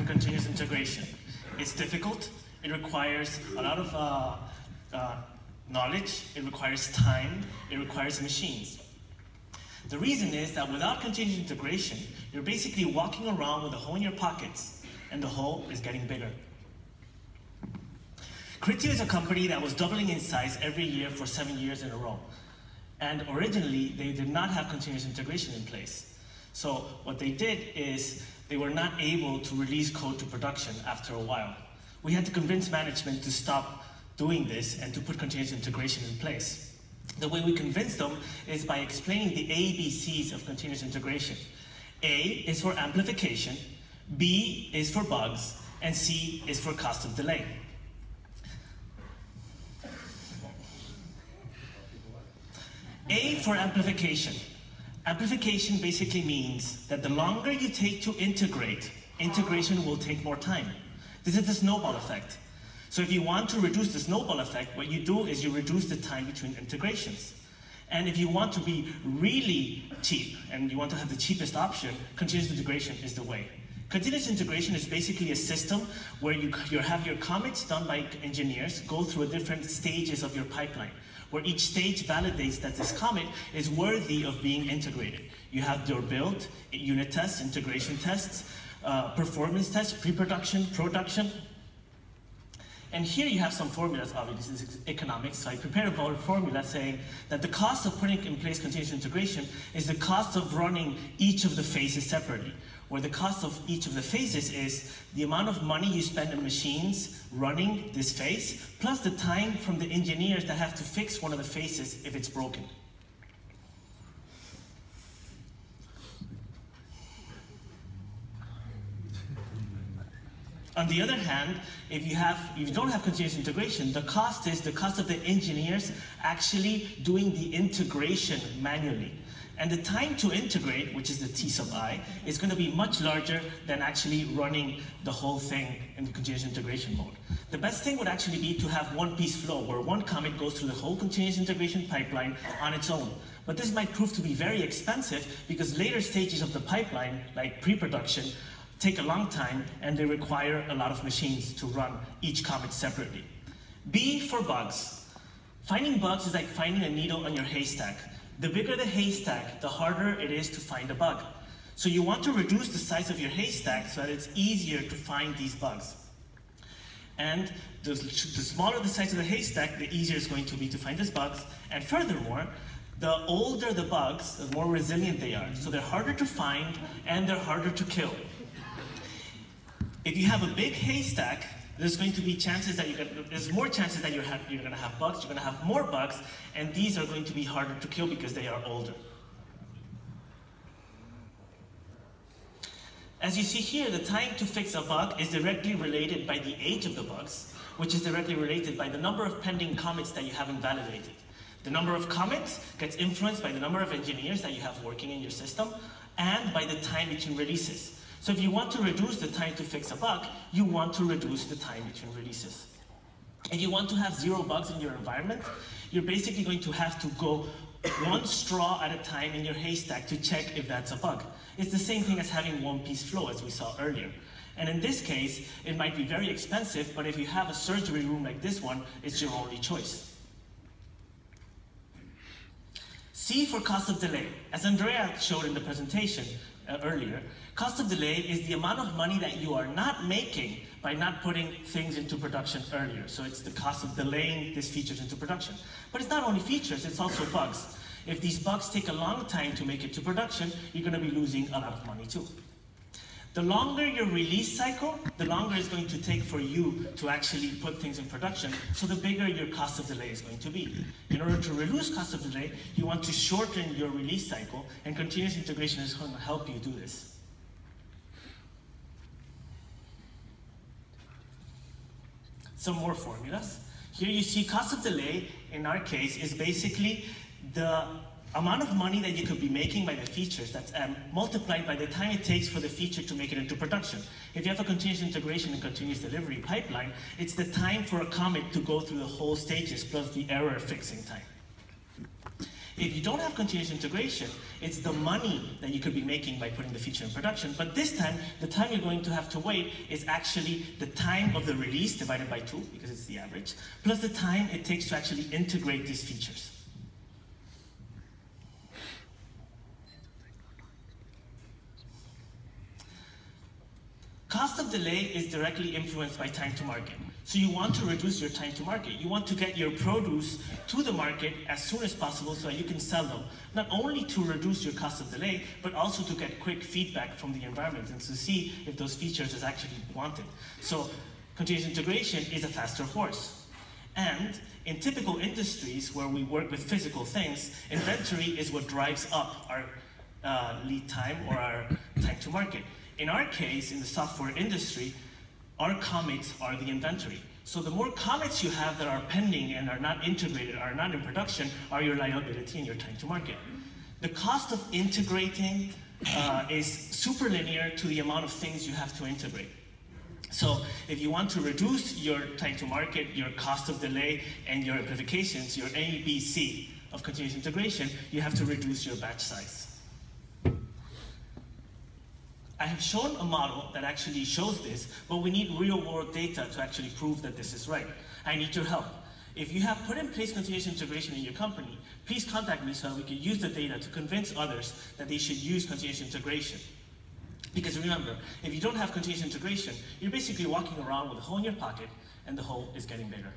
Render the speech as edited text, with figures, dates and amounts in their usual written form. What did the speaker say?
continuous integration. It's difficult, it requires a lot of knowledge, it requires time, it requires machines. The reason is that without continuous integration, you're basically walking around with a hole in your pockets, and the hole is getting bigger. Criteo is a company that was doubling in size every year for 7 years in a row. And originally, they did not have continuous integration in place. So what they did is they were not able to release code to production after a while. We had to convince management to stop doing this and to put continuous integration in place. The way we convinced them is by explaining the ABCs of continuous integration. A is for amplification, B is for bugs, and C is for cost of delay. A for amplification. Amplification basically means that the longer you take to integrate, integration will take more time. This is the snowball effect. So if you want to reduce the snowball effect, what you do is you reduce the time between integrations. And if you want to be really cheap, and you want to have the cheapest option, continuous integration is the way. Continuous integration is basically a system where you have your commits done by engineers go through different stages of your pipeline, where each stage validates that this commit is worthy of being integrated. You have your build, unit tests, integration tests, performance tests, pre-production, production. And here you have some formulas, obviously this is economics, so I prepared a formula saying that the cost of putting in place continuous integration is the cost of running each of the phases separately, where the cost of each of the phases is the amount of money you spend on machines running this phase, plus the time from the engineers that have to fix one of the phases if it's broken. On the other hand, if you don't have continuous integration, the cost is the cost of the engineers actually doing the integration manually. And the time to integrate, which is the T sub I, is going to be much larger than actually running the whole thing in the continuous integration mode. The best thing would actually be to have one-piece flow, where one commit goes through the whole continuous integration pipeline on its own. But this might prove to be very expensive because later stages of the pipeline, like pre-production, take a long time and they require a lot of machines to run each commit separately. B for bugs. Finding bugs is like finding a needle on your haystack. The bigger the haystack, the harder it is to find a bug. So you want to reduce the size of your haystack so that it's easier to find these bugs. And the smaller the size of the haystack, the easier it's going to be to find these bugs. And furthermore, the older the bugs, the more resilient they are. So they're harder to find and they're harder to kill. If you have a big haystack, there's going to be chances that there's more chances that you're going to have bugs, you're going to have more bugs, and these are going to be harder to kill because they are older. As you see here, the time to fix a bug is directly related by the age of the bugs, which is directly related by the number of pending commits that you haven't validated. The number of commits gets influenced by the number of engineers that you have working in your system and by the time between releases. So if you want to reduce the time to fix a bug, you want to reduce the time between releases. If you want to have 0 bugs in your environment, you're basically going to have to go one straw at a time in your haystack to check if that's a bug. It's the same thing as having one-piece flow, as we saw earlier. And in this case, it might be very expensive, but if you have a surgery room like this one, it's your only choice. C for cost of delay. As Andrea showed in the presentation earlier, cost of delay is the amount of money that you are not making by not putting things into production earlier. So it's the cost of delaying these features into production. But it's not only features, it's also bugs. If these bugs take a long time to make it to production, you're going to be losing a lot of money too. The longer your release cycle, the longer it's going to take for you to actually put things in production, so the bigger your cost of delay is going to be. In order to reduce cost of delay, you want to shorten your release cycle, and continuous integration is going to help you do this. Some more formulas. Here you see cost of delay, in our case, is basically the amount of money that you could be making by the features that's multiplied by the time it takes for the feature to make it into production. If you have a continuous integration and continuous delivery pipeline, it's the time for a commit to go through the whole stages plus the error fixing time. If you don't have continuous integration, it's the money that you could be making by putting the feature in production, but this time, the time you're going to have to wait is actually the time of the release divided by 2, because it's the average, plus the time it takes to actually integrate these features. Cost of delay is directly influenced by time to market. So you want to reduce your time to market. You want to get your produce to the market as soon as possible so that you can sell them. Not only to reduce your cost of delay, but also to get quick feedback from the environment and to see if those features is actually wanted. So continuous integration is a faster horse. And in typical industries where we work with physical things, inventory is what drives up our lead time or our time to market. In our case, in the software industry, our commits are the inventory. So the more commits you have that are pending and are not integrated, are not in production, are your liability and your time to market. The cost of integrating is super linear to the amount of things you have to integrate. So if you want to reduce your time to market, your cost of delay, and your amplifications, your A, B, C of continuous integration, you have to reduce your batch size. I have shown a model that actually shows this, but we need real-world data to actually prove that this is right. I need your help. If you have put in place continuous integration in your company, please contact me so we can use the data to convince others that they should use continuous integration. Because remember, if you don't have continuous integration, you're basically walking around with a hole in your pocket, and the hole is getting bigger.